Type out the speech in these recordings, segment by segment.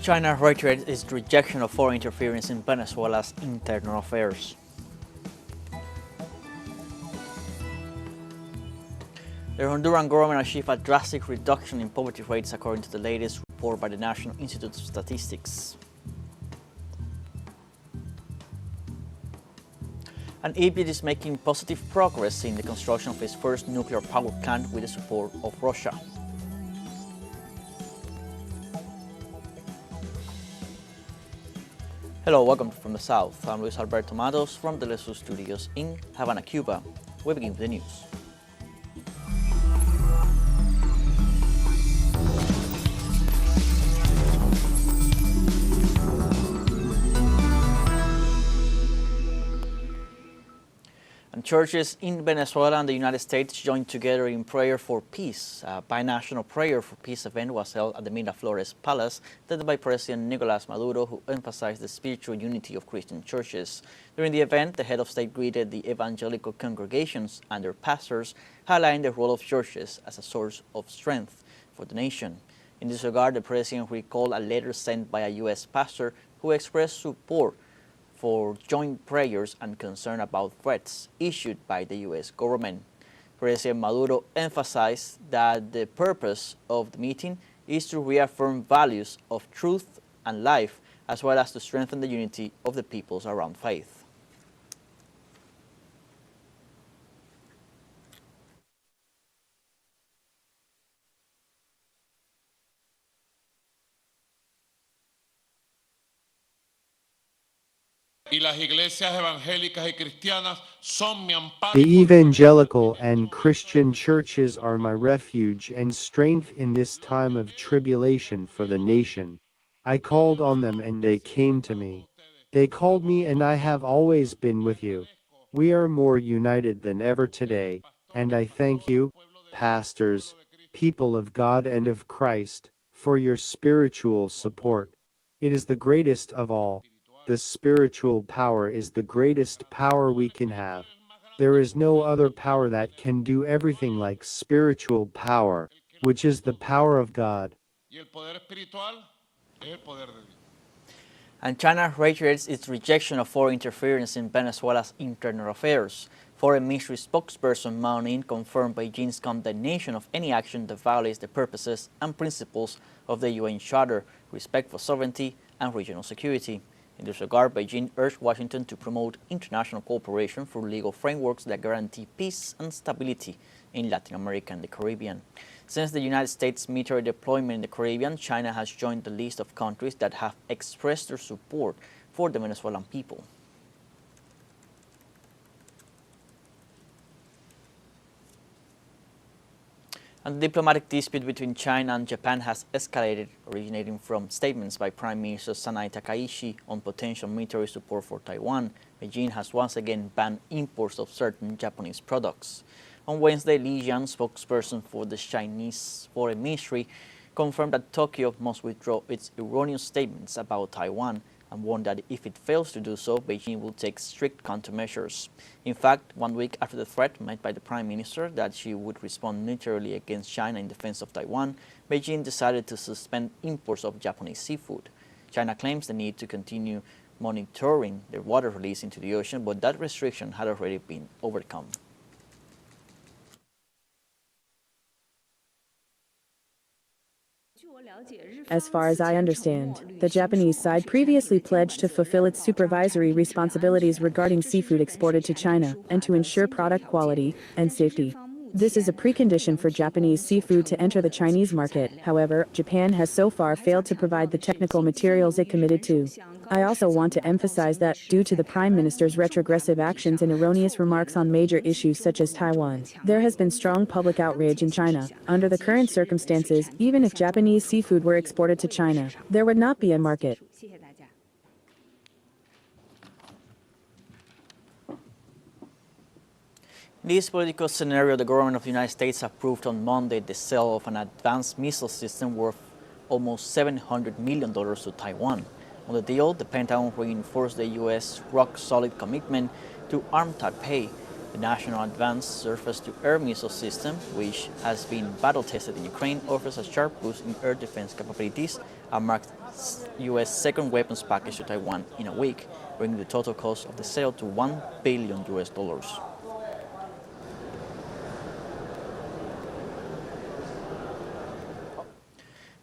China reiterated its rejection of foreign interference in Venezuela's internal affairs. The Honduran government achieved a drastic reduction in poverty rates according to the latest report by the National Institute of Statistics. And Egypt is making positive progress in the construction of its first nuclear power plant with the support of Russia. Hello, welcome from the South. I'm Luis Alberto Matos from the teleSUR studios in Havana, Cuba. We begin with the news. And churches in Venezuela and the United States joined together in prayer for peace. A binational prayer for peace event was held at the Miraflores Palace, led by President Nicolas Maduro, who emphasized the spiritual unity of Christian churches. During the event, the head of state greeted the evangelical congregations and their pastors, highlighting the role of churches as a source of strength for the nation. In this regard, the president recalled a letter sent by a U.S. pastor who expressed support for joint prayers and concern about threats issued by the U.S. government. President Maduro emphasized that the purpose of the meeting is to reaffirm values of truth and life, as well as to strengthen the unity of the peoples around faith. The evangelical and Christian churches are my refuge and strength in this time of tribulation for the nation. I called on them and they came to me. They called me and I have always been with you. We are more united than ever today, and I thank you, pastors, people of God and of Christ, for your spiritual support. It is the greatest of all. The spiritual power is the greatest power we can have. There is no other power that can do everything like spiritual power, which is the power of God. And China reiterates its rejection of foreign interference in Venezuela's internal affairs. Foreign Ministry spokesperson Mao Ning confirmed Beijing's condemnation of any action that violates the purposes and principles of the UN Charter, respect for sovereignty and regional security. In this regard, Beijing urged Washington to promote international cooperation through legal frameworks that guarantee peace and stability in Latin America and the Caribbean. Since the United States military deployment in the Caribbean, China has joined the list of countries that have expressed their support for the Venezuelan people. And the diplomatic dispute between China and Japan has escalated, originating from statements by Prime Minister Sanai Takaichi on potential military support for Taiwan. Beijing has once again banned imports of certain Japanese products. On Wednesday, Li Jian, spokesperson for the Chinese Foreign Ministry, confirmed that Tokyo must withdraw its erroneous statements about Taiwan and warned that if it fails to do so, Beijing will take strict countermeasures. In fact, 1 week after the threat made by the Prime Minister that she would respond militarily against China in defense of Taiwan, Beijing decided to suspend imports of Japanese seafood. China claims the need to continue monitoring the water release into the ocean, but that restriction had already been overcome. As far as I understand, the Japanese side previously pledged to fulfill its supervisory responsibilities regarding seafood exported to China and to ensure product quality and safety. This is a precondition for Japanese seafood to enter the Chinese market. However, Japan has so far failed to provide the technical materials it committed to. I also want to emphasize that, due to the Prime Minister's retrogressive actions and erroneous remarks on major issues such as Taiwan, there has been strong public outrage in China. Under the current circumstances, even if Japanese seafood were exported to China, there would not be a market. In this political scenario, the government of the United States approved on Monday the sale of an advanced missile system worth almost $700 million to Taiwan. On the deal, the Pentagon reinforced the U.S. rock-solid commitment to arm Taipei. The National Advanced Surface-to-Air Missile System, which has been battle-tested in Ukraine, offers a sharp boost in air defense capabilities and marked U.S. second weapons package to Taiwan in a week, bringing the total cost of the sale to $1 billion.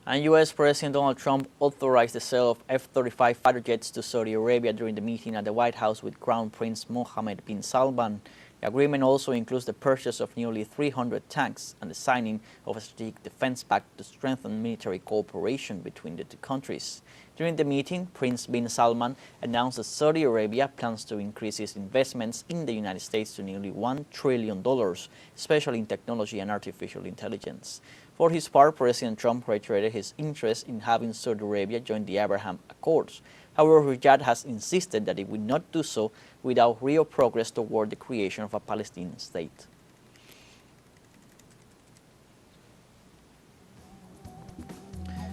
And U.S. President Donald Trump authorized the sale of F-35 fighter jets to Saudi Arabia during the meeting at the White House with Crown Prince Mohammed bin Salman. The agreement also includes the purchase of nearly 300 tanks and the signing of a strategic defense pact to strengthen military cooperation between the two countries. During the meeting, Prince bin Salman announced that Saudi Arabia plans to increase its investments in the United States to nearly $1 trillion, especially in technology and artificial intelligence. For his part, President Trump reiterated his interest in having Saudi Arabia join the Abraham Accords. However, Riyadh has insisted that it will not do so without real progress toward the creation of a Palestinian state.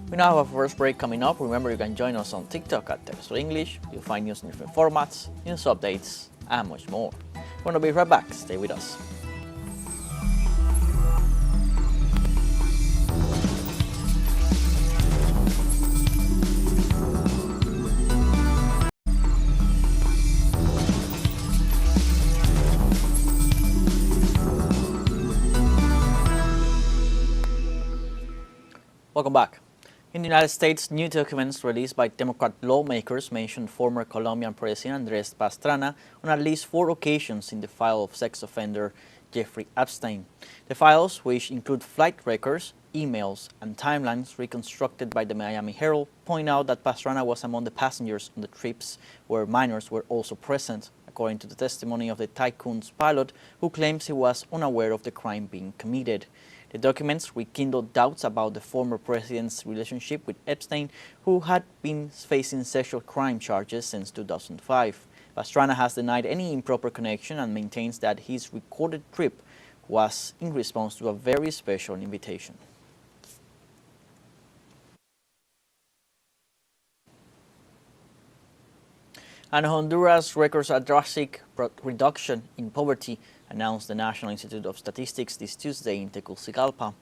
We now have our first break coming up. Remember, you can join us on TikTok at teleSUR English. You'll find news in different formats, news updates, and much more. We're going to be right back. Stay with us. Welcome back. In the United States, new documents released by Democrat lawmakers mention former Colombian President Andrés Pastrana on at least 4 occasions in the file of sex offender Jeffrey Epstein. The files, which include flight records, emails, and timelines reconstructed by the Miami Herald, point out that Pastrana was among the passengers on the trips where minors were also present, according to the testimony of the tycoon's pilot, who claims he was unaware of the crime being committed. The documents rekindled doubts about the former president's relationship with Epstein, who had been facing sexual crime charges since 2005. Pastrana has denied any improper connection and maintains that his recorded trip was in response to a very special invitation. And Honduras records a drastic reduction in poverty, announced the National Institute of Statistics this Tuesday in Tegucigalpa.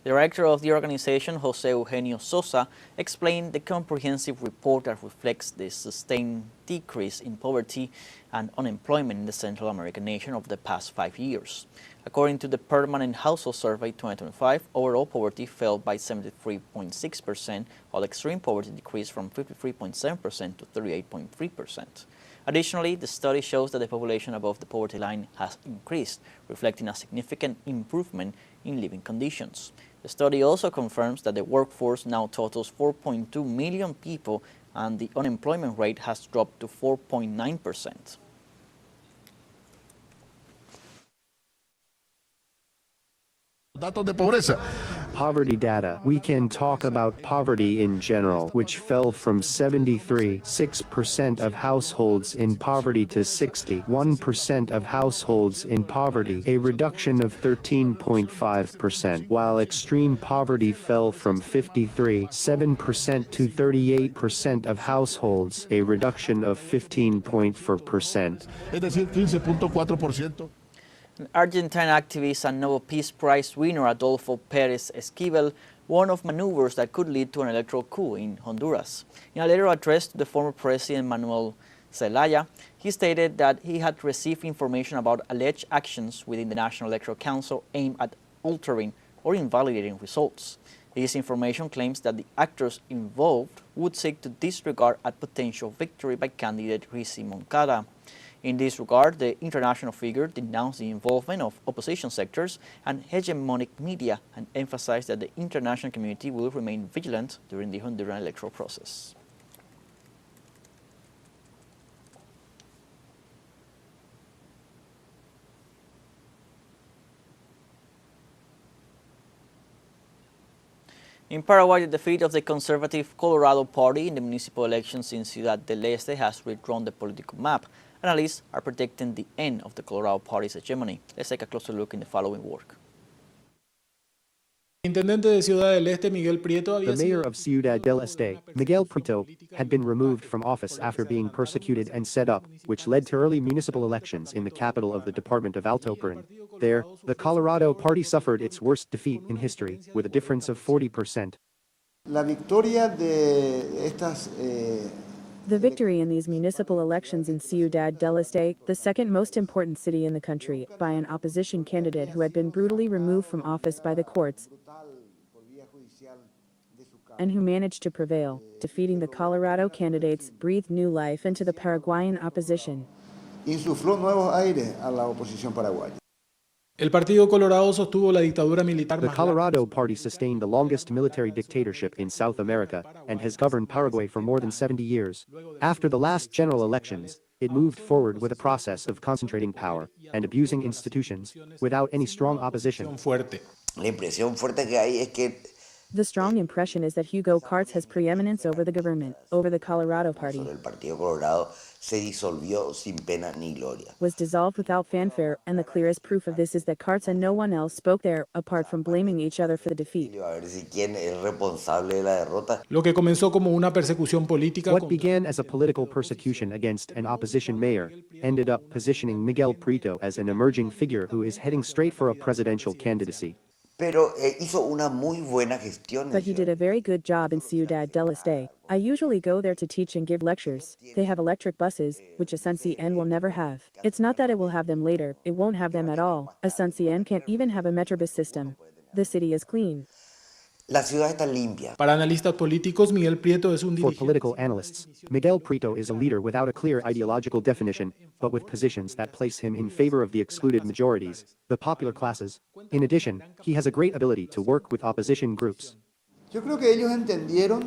The director of the organization, José Eugenio Sosa, explained the comprehensive report that reflects the sustained decrease in poverty and unemployment in the Central American nation over the past 5 years. According to the Permanent Household Survey 2025, overall poverty fell by 73.6%, while extreme poverty decreased from 53.7% to 38.3%. Additionally, the study shows that the population above the poverty line has increased, reflecting a significant improvement in living conditions. The study also confirms that the workforce now totals 4.2 million people and the unemployment rate has dropped to 4.9%. Datos de pobreza. Poverty data. We can talk about poverty in general, which fell from 73.6% of households in poverty to 61% of households in poverty, a reduction of 13.5%, while extreme poverty fell from 53.7% to 38% of households, a reduction of 15.4%. Es decir, 15.4%. Argentine activist and Nobel Peace Prize winner Adolfo Pérez Esquivel warned of maneuvers that could lead to an electoral coup in Honduras. In a letter addressed to the former President Manuel Zelaya, he stated that he had received information about alleged actions within the National Electoral Council aimed at altering or invalidating results. This information claims that the actors involved would seek to disregard a potential victory by candidate Rizzi Moncada. In this regard, the international figure denounced the involvement of opposition sectors and hegemonic media and emphasized that the international community will remain vigilant during the Honduran electoral process. In Paraguay, the defeat of the conservative Colorado Party in the municipal elections in Ciudad del Este has redrawn the political map. Analysts are predicting the end of the Colorado Party's hegemony. Let's take a closer look in the following work. The mayor of Ciudad del Este, Miguel Prieto, had been removed from office after being persecuted and set up, which led to early municipal elections in the capital of the department of Alto Perón. There, the Colorado Party suffered its worst defeat in history, with a difference of 40%. La victoria de estas The victory in these municipal elections in Ciudad del Este, the second most important city in the country, by an opposition candidate who had been brutally removed from office by the courts and who managed to prevail, defeating the Colorado candidates, breathed new life into the Paraguayan opposition. insufló nuevos aires a la oposición paraguaya. El Partido Colorado sostuvo la dictadura militar The más larga Colorado Party sustained the longest military dictatorship in South America and has governed Paraguay for more than 70 years. After the last general elections, it moved forward with a process of concentrating power and abusing institutions without any strong opposition. fuerte. La impresión fuerte que hay es que The strong impression is that Hugo Carts has preeminence over the government, over the Colorado Party, el Partido Colorado se disolvió sin pena ni gloria. was dissolved without fanfare, and the clearest proof of this is that Carts and no one else spoke there, apart from blaming each other for the defeat. A ver si quién es responsable de la derrota. Lo que comenzó como una persecución política What began as a political persecution against an opposition mayor ended up positioning Miguel Prieto as an emerging figure who is heading straight for a presidential candidacy. Pero hizo una muy buena gestión. But he did a very good job in Ciudad del Este. I usually go there to teach and give lectures. They have electric buses, which Asuncion will never have. It's not that it will have them later, it won't have them at all. Asuncion can't even have a Metrobus system. The city is clean. La ciudad está limpia. Para analistas políticos, Miguel Prieto es un For dirigente political analysts, Miguel Prieto is a leader without a clear ideological definition, but with positions that place him in favor of the excluded majorities, the popular classes. In addition, he has a great ability to work with opposition groups. Yo creo que ellos entendieron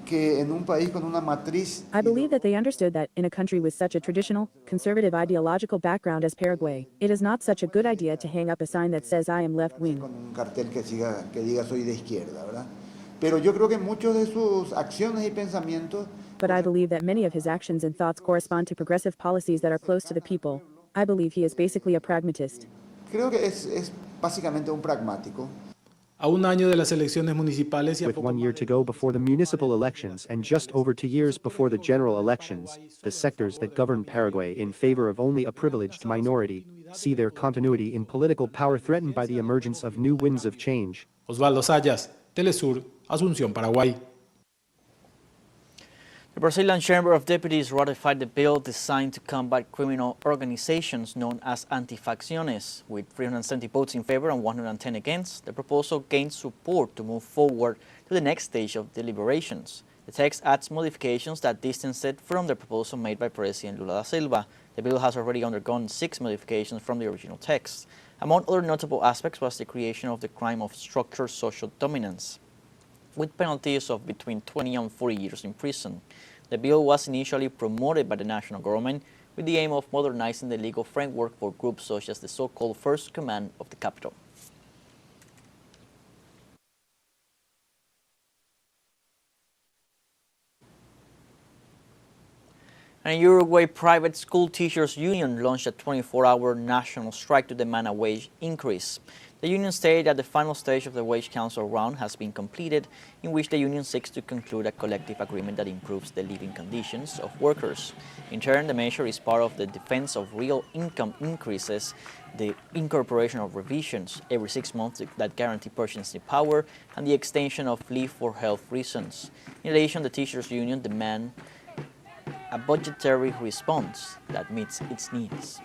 que en un país con una matriz I believe that they understood that, in a country with such a traditional, conservative ideological background as Paraguay, it is not such a good idea to hang up a sign that says I am left-wing. con un cartel que diga soy de izquierda, ¿verdad? Pero yo creo que muchos de sus acciones y pensamientos But I believe that many of his actions and thoughts correspond to progressive policies that are close to the people. I believe he is basically a pragmatist. creo que es básicamente un pragmático. a un año de las elecciones municipales y a With poco 1 year más to go before the municipal elections and just over 2 years before the general elections, the sectors that govern Paraguay in favor of only a privileged minority see their continuity in political power threatened by the emergence of new winds of change. Osvaldo Sayas, Telesur, Asunción, Paraguay. The Brazilian Chamber of Deputies ratified the bill designed to combat criminal organizations known as anti-facciones. With 370 votes in favor and 110 against, the proposal gained support to move forward to the next stage of deliberations. The text adds modifications that distance it from the proposal made by President Lula da Silva. The bill has already undergone 6 modifications from the original text. Among other notable aspects was the creation of the crime of structured social dominance, with penalties of between 20 and 40 years in prison. The bill was initially promoted by the national government with the aim of modernizing the legal framework for groups such as the so-called First Command of the Capital. And in Uruguay, private school teachers union launched a 24-hour national strike to demand a wage increase. The union stated that the final stage of the wage council round has been completed, in which the union seeks to conclude a collective agreement that improves the living conditions of workers. In turn, the measure is part of the defense of real income increases, the incorporation of revisions every 6 months that guarantee purchasing power, and the extension of leave for health reasons. In addition, the teachers union demand a budgetary response that meets its needs.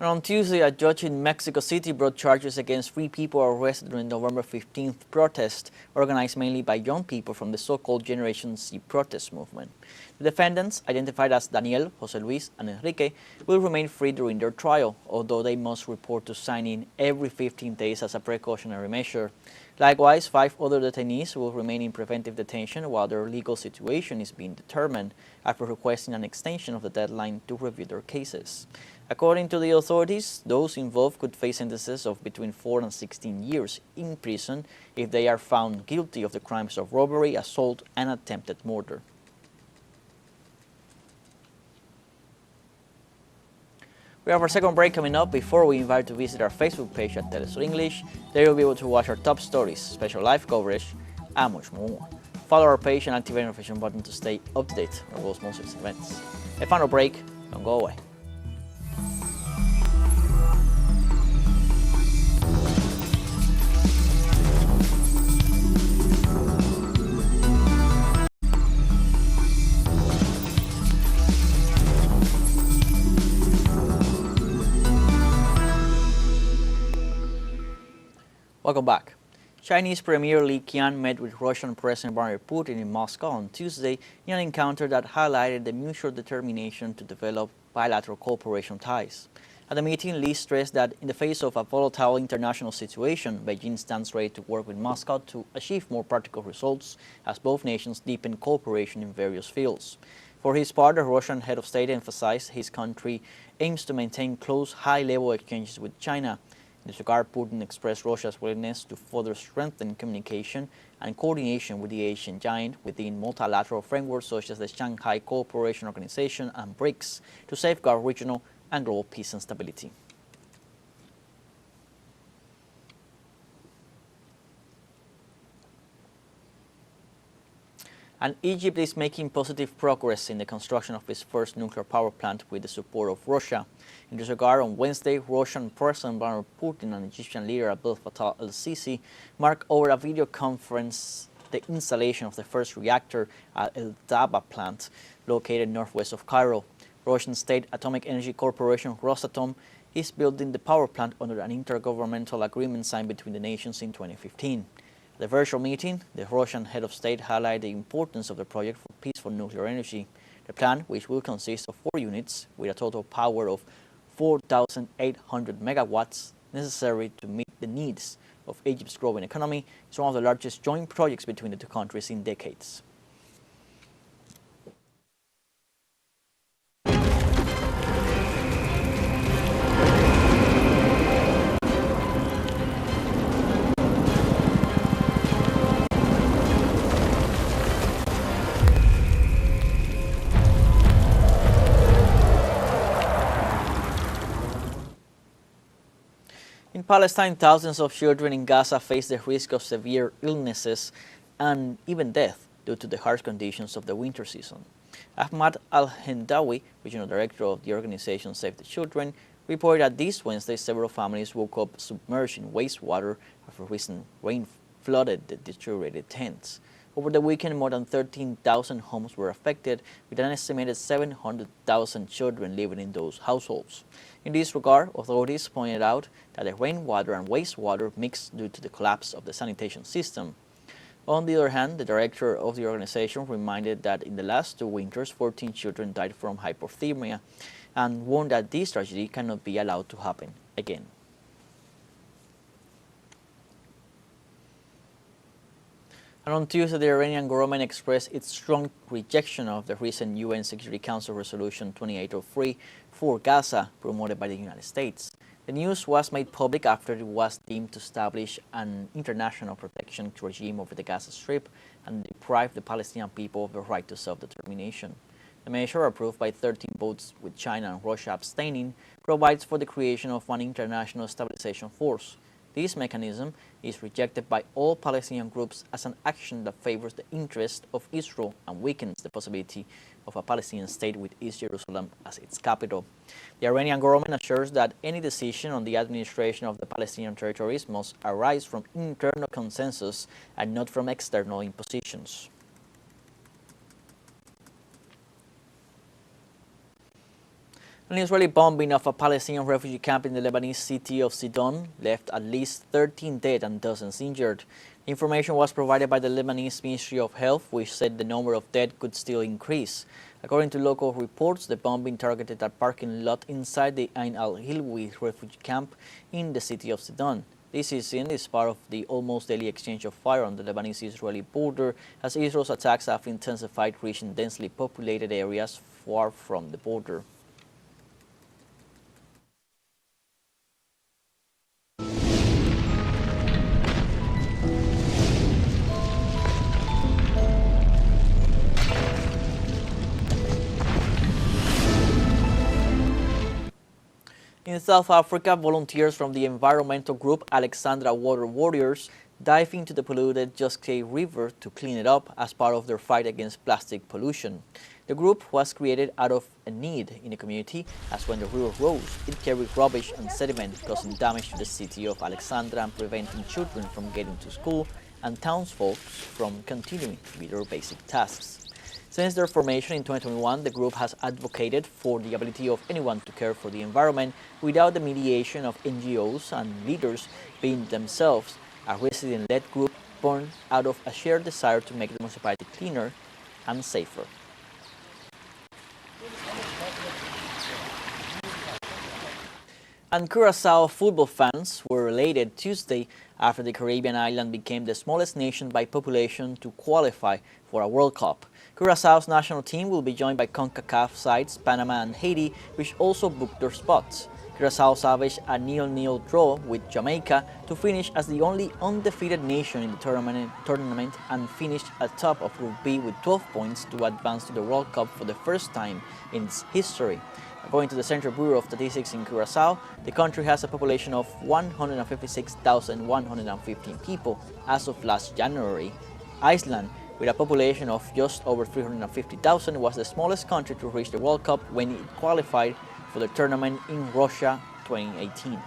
On Tuesday, a judge in Mexico City brought charges against 3 people arrested during the November 15th protest, organized mainly by young people from the so-called Generation Z protest movement. The defendants, identified as Daniel, José Luis, and Enrique, will remain free during their trial, although they must report to sign-in every 15 days as a precautionary measure. Likewise, 5 other detainees will remain in preventive detention while their legal situation is being determined, after requesting an extension of the deadline to review their cases. According to the authorities, those involved could face sentences of between 4 and 16 years in prison if they are found guilty of the crimes of robbery, assault, and attempted murder. We have our second break coming up. Before we invite you to visit our Facebook page at teleSUR English, there you'll be able to watch our top stories, special live coverage, and much more. Follow our page and activate the notification button to stay up to date on our world's most recent events. A final break, don't go away. Welcome back. Chinese Premier Li Qian met with Russian President Vladimir Putin in Moscow on Tuesday in an encounter that highlighted the mutual determination to develop bilateral cooperation ties. At the meeting, Li stressed that in the face of a volatile international situation, Beijing stands ready to work with Moscow to achieve more practical results as both nations deepen cooperation in various fields. For his part, the Russian head of state emphasized his country aims to maintain close, high-level exchanges with China. In this regard, Putin expressed Russia's willingness to further strengthen communication and coordination with the Asian giant within multilateral frameworks such as the Shanghai Cooperation Organization and BRICS to safeguard regional and global peace and stability. And Egypt is making positive progress in the construction of its first nuclear power plant with the support of Russia. In this regard, on Wednesday, Russian President Vladimir Putin and Egyptian leader Abdel Fattah el-Sisi marked over a video conference the installation of the first reactor at El Daba plant, located northwest of Cairo. Russian State Atomic Energy Corporation Rosatom is building the power plant under an intergovernmental agreement signed between the nations in 2015. At the virtual meeting, the Russian head of state highlighted the importance of the project for peaceful nuclear energy. The plant, which will consist of 4 units with a total power of 4,800 megawatts necessary to meet the needs of Egypt's growing economy, is one of the largest joint projects between the two countries in decades. In Palestine, thousands of children in Gaza face the risk of severe illnesses and even death due to the harsh conditions of the winter season. Ahmad Al-Hendawi, regional director of the organization Save the Children, reported that this Wednesday several families woke up submerged in wastewater after recent rain flooded the deteriorated tents. Over the weekend, more than 13,000 homes were affected, with an estimated 700,000 children living in those households. In this regard, authorities pointed out that the rainwater and wastewater mixed due to the collapse of the sanitation system. On the other hand, the director of the organization reminded that in the last 2 winters, 14 children died from hypothermia and warned that this tragedy cannot be allowed to happen again. And on Tuesday, the Iranian government expressed its strong rejection of the recent UN Security Council Resolution 2803 for Gaza, promoted by the United States. The news was made public after it was deemed to establish an international protection regime over the Gaza Strip and deprive the Palestinian people of the right to self-determination. The measure, approved by 13 votes with China and Russia abstaining, provides for the creation of an international stabilization force. This mechanism is rejected by all Palestinian groups as an action that favors the interest of Israel and weakens the possibility of a Palestinian state with East Jerusalem as its capital. The Iranian government assures that any decision on the administration of the Palestinian territories must arise from internal consensus and not from external impositions. An Israeli bombing of a Palestinian refugee camp in the Lebanese city of Sidon left at least 13 dead and dozens injured. The information was provided by the Lebanese Ministry of Health, which said the number of dead could still increase. According to local reports, the bombing targeted a parking lot inside the Ain al-Hilwi refugee camp in the city of Sidon. This incident is part of the almost daily exchange of fire on the Lebanese-Israeli border, as Israel's attacks have intensified, reaching densely populated areas far from the border. In South Africa, volunteers from the environmental group Alexandra Water Warriors dive into the polluted Josque River to clean it up as part of their fight against plastic pollution. The group was created out of a need in the community, as when the river rose, it carried rubbish and sediment, causing damage to the city of Alexandra and preventing children from getting to school and townsfolk from continuing with their basic tasks. Since their formation in 2021, the group has advocated for the ability of anyone to care for the environment without the mediation of NGOs and leaders, being themselves a resident-led group born out of a shared desire to make the municipality cleaner and safer. And Curaçao football fans were elated Tuesday after the Caribbean island became the smallest nation by population to qualify for a World Cup. Curaçao's national team will be joined by CONCACAF sides Panama and Haiti, which also booked their spots. Curaçao salvaged a 0-0 draw with Jamaica to finish as the only undefeated nation in the tournament and finished atop of Group B with 12 points to advance to the World Cup for the first time in its history. According to the Central Bureau of Statistics in Curaçao, the country has a population of 156,115 people as of last January. Iceland, with a population of just over 350,000, was the smallest country to reach the World Cup when it qualified for the tournament in Russia 2018.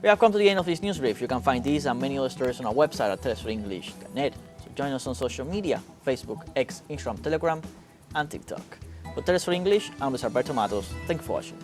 We have come to the end of this news brief. You can find these and many other stories on our website at telesurenglish.net. So join us on social media, Facebook, X, Instagram, Telegram, and TikTok. For TeleSUR English, I'm Luis Alberto Matos. Thank you for watching.